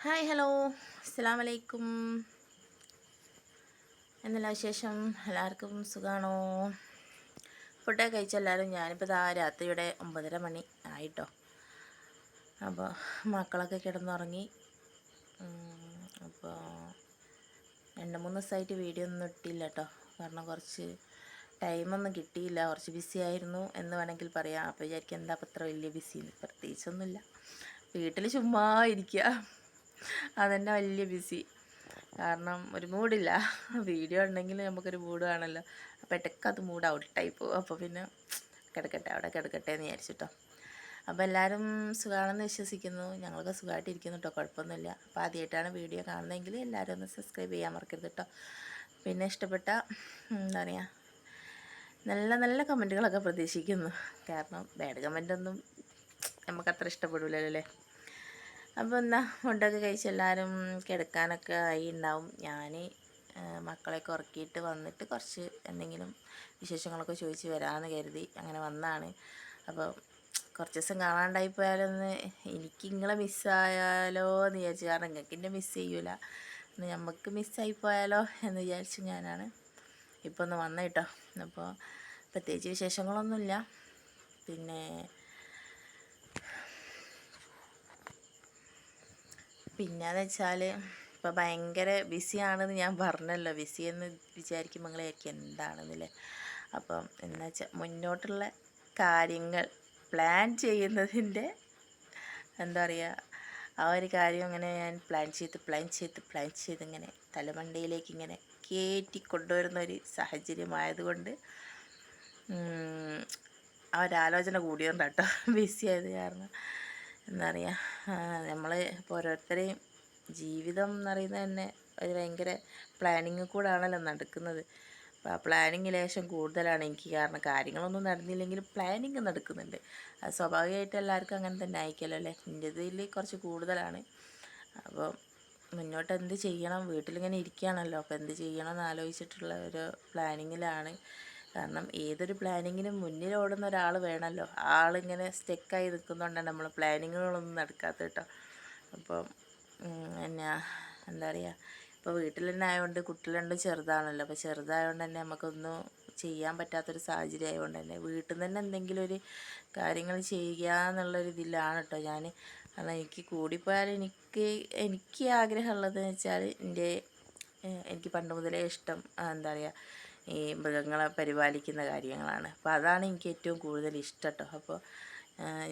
Hi hello അസ്സലാമു അലൈക്കും. എന്തെല്ലാം വിശേഷം? എല്ലാവർക്കും സുഖമാണോ? ഫുഡൊക്കെ കഴിച്ച എല്ലാവരും? ഞാനിപ്പോൾ രാത്രിയുടെ 9:30 മണി ആയിട്ടോ. അപ്പോൾ മക്കളൊക്കെ കിടന്നുറങ്ങി. അപ്പോൾ 2-3 ദിവസമായിട്ട് വീഡിയോ ഒന്നും ഇട്ടില്ല കേട്ടോ. കാരണം കുറച്ച് ടൈമൊന്നും കിട്ടിയില്ല, കുറച്ച് ബിസി ആയിരുന്നു എന്ന് വേണമെങ്കിൽ പറയാം. അപ്പോൾ വിചാരിക്കും എന്താ അത്ര വലിയ ബിസി? പ്രത്യേകിച്ചൊന്നുമില്ല, വീട്ടിൽ ചുമ്മാ ഇരിക്കുക, അതെന്നെ വലിയ ബിസി. കാരണം ഒരു മൂഡില്ല, വീഡിയോ ഉണ്ടെങ്കിൽ നമുക്കൊരു മൂഡ് വേണമല്ലോ. അപ്പോൾ ഇടയ്ക്ക് അത് മൂഡ് ഔട്ടായി പോകും. അപ്പോൾ പിന്നെ അവിടെ കിടക്കട്ടെ എന്ന് വിചാരിച്ചിട്ടോ. അപ്പോൾ എല്ലാവരും സുഖമാണെന്ന് വിശ്വസിക്കുന്നു. ഞങ്ങളൊക്കെ സുഖമായിട്ടിരിക്കുന്നു കേട്ടോ, കുഴപ്പമൊന്നുമില്ല. അപ്പോൾ ആദ്യമായിട്ടാണ് വീഡിയോ കാണുന്നതെങ്കിൽ എല്ലാവരും ഒന്ന് സബ്സ്ക്രൈബ് ചെയ്യാൻ മറക്കരുത് കേട്ടോ. പിന്നെ ഇഷ്ടപ്പെട്ട എന്താ പറയുക, നല്ല നല്ല കമൻറ്റുകളൊക്കെ പ്രതീക്ഷിക്കുന്നു. കാരണം ബാഡ് കമൻറ്റൊന്നും നമുക്കത്ര ഇഷ്ടപ്പെടില്ലല്ലോ അല്ലേ. അപ്പോൾ എന്താ, ഫുഡൊക്കെ കഴിച്ച് എല്ലാവരും കിടക്കാനൊക്കെ ആയി ഉണ്ടാവും. ഞാൻ മക്കളെയൊക്കെ ഉറക്കിയിട്ട് വന്നിട്ട് കുറച്ച് എന്തെങ്കിലും വിശേഷങ്ങളൊക്കെ ചോദിച്ച് വരാമെന്ന് കരുതി അങ്ങനെ വന്നതാണ്. അപ്പോൾ കുറച്ച് ദിവസം കാണാണ്ടായി പോയാലൊന്ന് എനിക്ക് നിങ്ങളെ മിസ്സായാലോ എന്ന് വിചാരിച്ചു. കാരണം നിങ്ങൾക്ക് എന്നെ മിസ്സ് ചെയ്യൂല, നമുക്ക് മിസ്സായി പോയാലോ എന്ന് വിചാരിച്ച് ഞാനാണ് ഇപ്പോൾ ഒന്ന് വന്നത് കേട്ടോ. അപ്പോൾ പ്രത്യേകിച്ച് വിശേഷങ്ങളൊന്നുമില്ല. പിന്നെയെന്ന് വെച്ചാൽ ഇപ്പോൾ ഭയങ്കര ബിസിയാണെന്ന് ഞാൻ പറഞ്ഞല്ലോ. ബിസി എന്ന് വിചാരിക്കുമ്പോൾ നിങ്ങളായിരിക്കും എന്താണെന്നില്ലേ. അപ്പം എന്താ വെച്ചാൽ മുന്നോട്ടുള്ള കാര്യങ്ങൾ പ്ലാൻ ചെയ്യുന്നതിൻ്റെ എന്താ പറയുക, ആ ഒരു കാര്യം ഇങ്ങനെ ഞാൻ പ്ലാൻ ചെയ്ത് ഇങ്ങനെ തലമണ്ടയിലേക്ക് ഇങ്ങനെ കയറ്റി കൊണ്ടുവരുന്ന ഒരു സാഹചര്യമായതുകൊണ്ട് ആ ഒരാലോചന കൂടിയുണ്ട് കേട്ടോ, ബിസി ആയത് കാരണം. എന്താ പറയുക, നമ്മൾ ഇപ്പോൾ ഓരോരുത്തരെയും ജീവിതം എന്ന് പറയുന്നത് തന്നെ ഒരു ഭയങ്കര പ്ലാനിങ് കൂടെ ആണല്ലോ നടക്കുന്നത്. അപ്പോൾ ആ പ്ലാനിങ് ലേശം കൂടുതലാണ് എനിക്ക്. കാരണം കാര്യങ്ങളൊന്നും നടന്നില്ലെങ്കിലും പ്ലാനിങ് നടക്കുന്നുണ്ട്. അത് സ്വാഭാവികമായിട്ട് എല്ലാവർക്കും അങ്ങനെ തന്നെ ആയിരിക്കുമല്ലോ അല്ലേ. എൻ്റെ ഇതിൽ കുറച്ച് കൂടുതലാണ്. അപ്പോൾ മുന്നോട്ട് എന്ത് ചെയ്യണം, വീട്ടിലിങ്ങനെ ഇരിക്കുകയാണല്ലോ, അപ്പോൾ എന്ത് ചെയ്യണം എന്ന് ആലോചിച്ചിട്ടുള്ള ഒരു പ്ലാനിങ്ങിലാണ്. കാരണം ഏതൊരു പ്ലാനിങ്ങിനും മുന്നിലോടുന്ന ഒരാൾ വേണമല്ലോ. ആളിങ്ങനെ സ്റ്റക്കായി നിൽക്കുന്നതുകൊണ്ടാണ് നമ്മൾ പ്ലാനിങ്ങുകളൊന്നും നടക്കാത്ത കേട്ടോ. അപ്പോൾ എന്നാ എന്താ പറയുക, ഇപ്പോൾ വീട്ടിൽ തന്നെ ആയതുകൊണ്ട് കുട്ടികൾ രണ്ടും ചെറുതാണല്ലോ. അപ്പോൾ ചെറുതായതുകൊണ്ട് തന്നെ നമുക്കൊന്നും ചെയ്യാൻ പറ്റാത്തൊരു സാഹചര്യം ആയതുകൊണ്ട് തന്നെ വീട്ടിൽ നിന്ന് തന്നെ എന്തെങ്കിലും ഒരു കാര്യങ്ങൾ ചെയ്യുക എന്നുള്ളൊരു ഇതിലാണ് കേട്ടോ ഞാൻ. കാരണം എനിക്ക് കൂടിപ്പോയാൽ എനിക്ക് ആഗ്രഹമുള്ളതെന്ന് വെച്ചാൽ എനിക്ക് പണ്ട് മുതലേ ഇഷ്ടം എന്താ പറയുക, ഈ മൃഗങ്ങളെ പരിപാലിക്കുന്ന കാര്യങ്ങളാണ്. അപ്പോൾ അതാണ് എനിക്ക് ഏറ്റവും കൂടുതൽ ഇഷ്ടം കേട്ടോ. അപ്പോൾ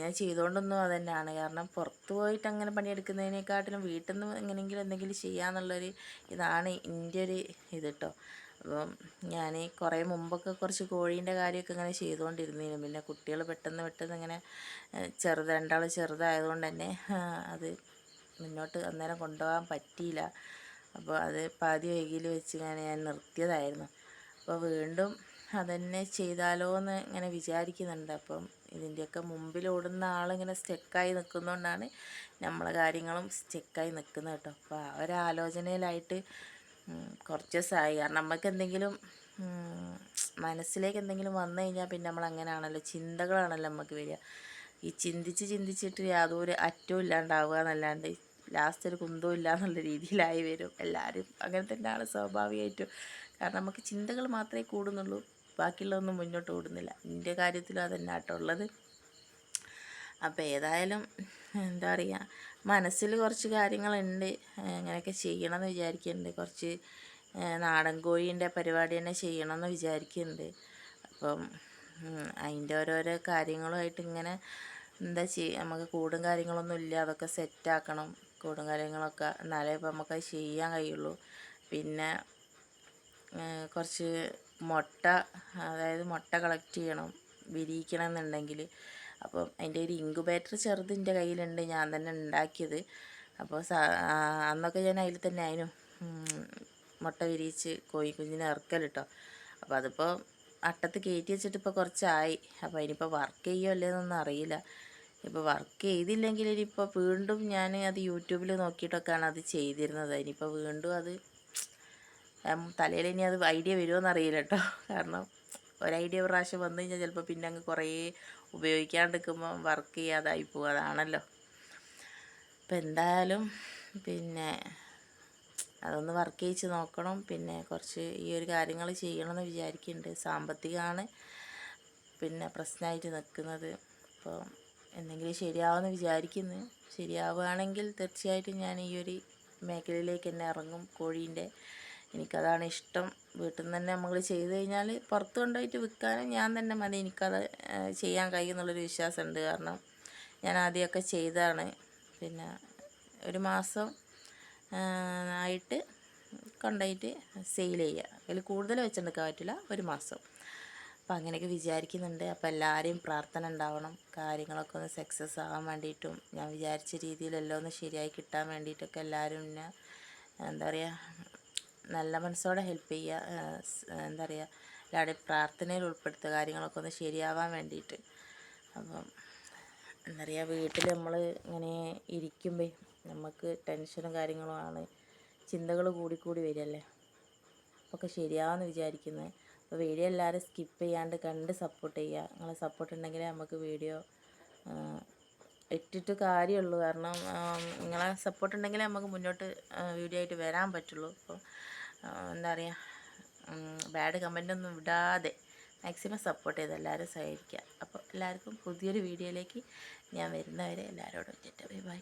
ഞാൻ ചെയ്തുകൊണ്ടൊന്നും അത് തന്നെയാണ്. കാരണം പുറത്ത് പോയിട്ട് അങ്ങനെ പണിയെടുക്കുന്നതിനെക്കാട്ടിലും വീട്ടിൽ നിന്ന് എങ്ങനെയെങ്കിലും എന്തെങ്കിലും ചെയ്യാമെന്നുള്ളൊരു ഇതാണ് എൻ്റെ ഒരു ഇത് കേട്ടോ. അപ്പം ഞാൻ കുറേ മുമ്പൊക്കെ കുറച്ച് കോഴീൻ്റെ കാര്യമൊക്കെ ഇങ്ങനെ ചെയ്തുകൊണ്ടിരുന്നിരുന്നു. പിന്നെ കുട്ടികൾ പെട്ടെന്ന് ഇങ്ങനെ രണ്ടാൾ ചെറുതായതുകൊണ്ട് തന്നെ അത് മുന്നോട്ട് അന്നേരം കൊണ്ടുപോകാൻ പറ്റിയില്ല. അപ്പോൾ അത് പാതി വൈകിയിൽ വെച്ച് ഞാൻ നിർത്തിയതായിരുന്നു. അപ്പോൾ വീണ്ടും അതുതന്നെ ചെയ്താലോ എന്ന് ഇങ്ങനെ വിചാരിക്കുന്നുണ്ട്. അപ്പം ഇതിൻ്റെയൊക്കെ മുമ്പിലോടുന്ന ആളിങ്ങനെ സ്റ്റക്കായി നിൽക്കുന്നതുകൊണ്ടാണ് നമ്മളെ കാര്യങ്ങളും സ്റ്റക്കായി നിൽക്കുന്നത് കേട്ടോ. അപ്പോൾ ആ ഒരാലോചനയിലായിട്ട് കുറച്ച് ദിവസമായി. കാരണം നമുക്ക് എന്തെങ്കിലും മനസ്സിലേക്ക് എന്തെങ്കിലും വന്നു കഴിഞ്ഞാൽ പിന്നെ നമ്മൾ അങ്ങനെയാണല്ലോ, ചിന്തകളാണല്ലോ നമുക്ക് വരിക. ഈ ചിന്തിച്ചിട്ട് യാതൊരു അറ്റവും ഇല്ലാണ്ടാവുക എന്നല്ലാണ്ട് ലാസ്റ്റ് ഒരു കുന്തവും ഇല്ല എന്നുള്ള രീതിയിലായി വരും. എല്ലാവരും അങ്ങനെ തന്നെയാണ് സ്വാഭാവികമായിട്ടും. കാരണം നമുക്ക് ചിന്തകൾ മാത്രമേ കൂടുന്നുള്ളൂ, ബാക്കിയുള്ളതൊന്നും മുന്നോട്ട് ഓടുന്നില്ല. എൻ്റെ കാര്യത്തിലും അതന്നെ ആട്ടോ ഉള്ളത്. അപ്പോൾ ഏതായാലും എന്താ പറയുക, മനസ്സിൽ കുറച്ച് കാര്യങ്ങളുണ്ട്, അങ്ങനെയൊക്കെ ചെയ്യണമെന്ന് വിചാരിക്കുന്നുണ്ട്. കുറച്ച് നാടൻ കോഴീൻ്റെ പരിപാടി തന്നെ ചെയ്യണമെന്ന് വിചാരിക്കുന്നുണ്ട്. അപ്പം അതിൻ്റെ ഓരോരോ കാര്യങ്ങളുമായിട്ട് ഇങ്ങനെ എന്താ ചെയ്യുക, നമുക്ക് കൂടും കാര്യങ്ങളൊന്നും ഇല്ല, അതൊക്കെ സെറ്റാക്കണം. കൂടും കാര്യങ്ങളൊക്കെ എന്നാലേ ഇപ്പം നമുക്കത് ചെയ്യാൻ കഴിയുള്ളൂ. പിന്നെ കുറച്ച് മുട്ട കളക്ട് ചെയ്യണം, വിരിയിക്കണം എന്നുണ്ടെങ്കിൽ. അപ്പം അതിൻ്റെ ഒരു ഇൻക്യുബേറ്റർ ചെറുത് എൻ്റെ കയ്യിലുണ്ട്, ഞാൻ തന്നെ ഉണ്ടാക്കിയത്. അപ്പോൾ അന്നൊക്കെ ഞാൻ അതിൽ തന്നെ ആയിരുന്നു മുട്ട വിരിയിച്ച് കോഴിക്കുഞ്ഞിനെ ഇറക്കൽ കേട്ടോ. അപ്പോൾ അതിപ്പോൾ അട്ടത്ത് കയറ്റി വെച്ചിട്ട് ഇപ്പോൾ കുറച്ചായി. അപ്പോൾ അതിനിപ്പോൾ വർക്ക് ചെയ്യുമോ അല്ലേന്നൊന്നും അറിയില്ല. ഇപ്പോൾ വർക്ക് ചെയ്തില്ലെങ്കിൽ ഇനിയിപ്പോൾ വീണ്ടും ഞാൻ അത് യൂട്യൂബിൽ നോക്കിയിട്ടൊക്കെയാണ് അത് ചെയ്തിരുന്നത്. ഇനിയിപ്പോൾ വീണ്ടും അത് തലയിൽ ഇനി അത് ഐഡിയ വരുമോ അറിയില്ല കേട്ടോ. കാരണം ഒരൈഡിയ പ്രാവശ്യം വന്നു കഴിഞ്ഞാൽ ചിലപ്പോൾ പിന്നെ അങ്ങ് കുറേ ഉപയോഗിക്കാണ്ടിരിക്കുമ്പോൾ വർക്ക് ചെയ്യാതായി പോകും, അതാണല്ലോ. അപ്പോൾ എന്തായാലും പിന്നെ അതൊന്ന് വർക്ക് ചെയ്യിച്ച് നോക്കണം. പിന്നെ കുറച്ച് ഈ ഒരു കാര്യങ്ങൾ ചെയ്യണമെന്ന് വിചാരിക്കുന്നുണ്ട്. സാമ്പത്തികമാണ് പിന്നെ പ്രശ്നമായിട്ട് നിൽക്കുന്നത്. അപ്പോൾ എന്തെങ്കിലും ശരിയാവുമെന്ന് വിചാരിക്കുന്നു. ശരിയാവുകയാണെങ്കിൽ തീർച്ചയായിട്ടും ഞാൻ ഈ ഒരു മേഖലയിലേക്ക് തന്നെ ഇറങ്ങും. കോഴീൻ്റെ എനിക്കതാണ് ഇഷ്ടം. വീട്ടിൽ നിന്ന് തന്നെ നമ്മൾ ചെയ്ത് കഴിഞ്ഞാൽ പുറത്ത് കൊണ്ടുപോയിട്ട് വിൽക്കാനും ഞാൻ തന്നെ മതി. എനിക്കത് ചെയ്യാൻ കഴിയുമെന്നുള്ളൊരു വിശ്വാസമുണ്ട്. കാരണം ഞാൻ ആദ്യമൊക്കെ ചെയ്തതാണ്. പിന്നെ ഒരു മാസം ആയിട്ട് കൊണ്ടുപോയിട്ട് സെയിൽ ചെയ്യുക. അതിൽ കൂടുതൽ വെച്ചെടുക്കാൻ പറ്റില്ല, ഒരു മാസം. അപ്പോൾ അങ്ങനെയൊക്കെ വിചാരിക്കുന്നുണ്ട്. അപ്പോൾ എല്ലാവരെയും പ്രാർത്ഥന ഉണ്ടാവണം. കാര്യങ്ങളൊക്കെ ഒന്ന് സക്സസ് ആകാൻ വേണ്ടിയിട്ടും ഞാൻ വിചാരിച്ച രീതിയിലെല്ലാം ഒന്ന് ശരിയായി കിട്ടാൻ വേണ്ടിയിട്ടൊക്കെ എല്ലാവരും എന്നെ എന്താ പറയുക നല്ല മനസ്സോടെ ഹെൽപ്പ് ചെയ്യുക. എന്താ പറയുക എല്ലാവരുടെയും പ്രാർത്ഥനയിൽ ഉൾപ്പെടുത്തുക കാര്യങ്ങളൊക്കെ ഒന്ന് ശരിയാവാൻ വേണ്ടിയിട്ട്. അപ്പം എന്താ പറയുക വീട്ടിൽ നമ്മൾ ഇങ്ങനെ ഇരിക്കുമ്പോൾ നമുക്ക് ടെൻഷനും കാര്യങ്ങളുമാണ്, ചിന്തകൾ കൂടിക്കൂടി വരികയല്ലേ. ഒക്കെ ശരിയാവുമെന്ന് വിചാരിക്കുന്നത്. അപ്പോൾ വീഡിയോ എല്ലാവരും സ്കിപ്പ് ചെയ്യാണ്ട് കണ്ട് സപ്പോർട്ട് ചെയ്യുക. നിങ്ങളെ സപ്പോർട്ട് ഉണ്ടെങ്കിലേ നമുക്ക് വീഡിയോ ഇട്ടിട്ട് കാര്യമുള്ളൂ. കാരണം നിങ്ങളെ സപ്പോർട്ട് ഉണ്ടെങ്കിലേ നമുക്ക് മുന്നോട്ട് വീഡിയോ ആയിട്ട് വരാൻ പറ്റുള്ളൂ. അപ്പോൾ എന്താ പറയുക ബാഡ് കമൻ്റൊന്നും വിടാതെ മാക്സിമം സപ്പോർട്ട് ചെയ്ത് എല്ലാവരും സഹകരിക്കുക. അപ്പോൾ എല്ലാവർക്കും പുതിയൊരു വീഡിയോയിലേക്ക് ഞാൻ വരുന്നവരെ എല്ലാവരോടും ബൈ ബൈ.